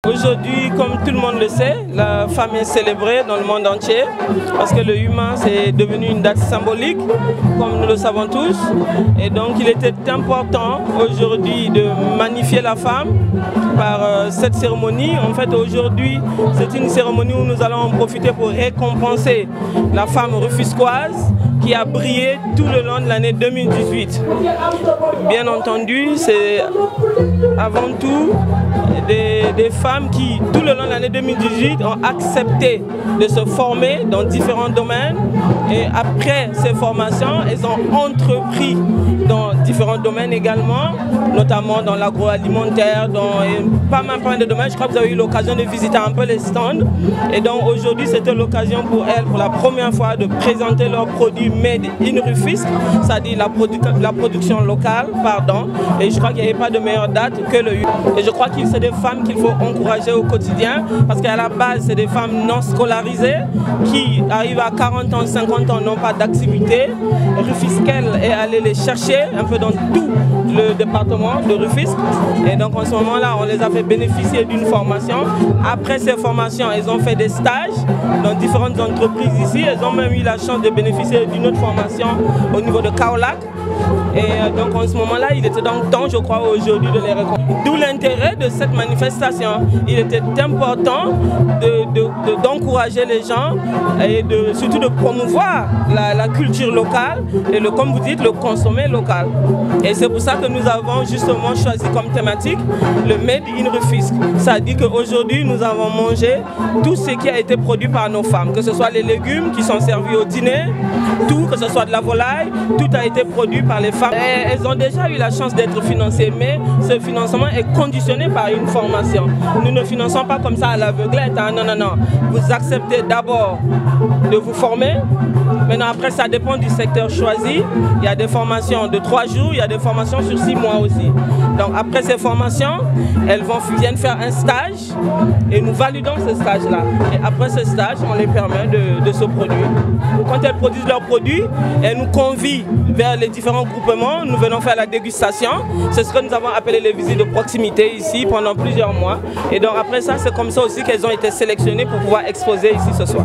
Aujourd'hui, comme tout le monde le sait, la femme est célébrée dans le monde entier parce que le 8 mars est devenu une date symbolique, comme nous le savons tous. Et donc, il était important aujourd'hui de magnifier la femme par cette cérémonie. En fait, aujourd'hui, c'est une cérémonie où nous allons en profiter pour récompenser la femme rufisquoise qui a brillé tout le long de l'année 2018. Bien entendu, c'est avant tout des femmes qui, tout le long de l'année 2018, ont accepté de se former dans différents domaines. Et après ces formations, elles ont entrepris dans différents domaines également, notamment dans l'agroalimentaire, dans pas mal de domaines. Je crois que vous avez eu l'occasion de visiter un peu les stands. Et donc aujourd'hui, c'était l'occasion pour elles, pour la première fois, de présenter leurs produits made in Rufisque, c'est-à-dire la production locale, pardon. Et je crois qu'il n'y avait pas de meilleure date que le 8. Et je crois que c'est des femmes qu'il faut encourager au quotidien, parce qu'à la base, c'est des femmes non scolarisées qui arrivent à 40 ans, 50 ans, n'ont pas d'activité. Rufisquelle est allée les chercher un peu dans tout le département de Rufisque. Et donc en ce moment-là, on les a fait bénéficier d'une formation. Après ces formations, elles ont fait des stages dans différentes entreprises ici. Elles ont même eu la chance de bénéficier d'une autre formation au niveau de Kaolack. Et donc en ce moment-là, il était donc temps, je crois, aujourd'hui de les récompenser. D'où l'intérêt de cette manifestation. Il était important d'encourager les gens et surtout de promouvoir la culture locale et comme vous dites, le consommer local. Et c'est pour ça que nous avons justement choisi comme thématique le Made in Rufisque. Ça dit qu'aujourd'hui, nous avons mangé tout ce qui a été produit par nos femmes, que ce soit les légumes qui sont servis au dîner, tout, que ce soit de la volaille, tout a été produit par les femmes. Et elles ont déjà eu la chance d'être financées, mais ce financement est conditionné par une formation. Nous ne finançons pas comme ça à l'aveuglette. Hein. Non, non, non. Vous acceptez d'abord de vous former. Maintenant, après, ça dépend du secteur choisi. Il y a des formations de 3 jours, il y a des formations sur 6 mois aussi. Donc, après ces formations, elles viennent faire un stage et nous validons ce stage-là. Et après ce stage, on les permet de se produire. Quand elles produisent leurs produits, elles nous convient vers les différents groupements. Nous venons faire la dégustation. C'est ce que nous avons appelé les visites de proximité ici pendant plusieurs mois. Et donc, après ça, c'est comme ça aussi qu'elles ont été sélectionnées pour pouvoir exposer ici ce soir.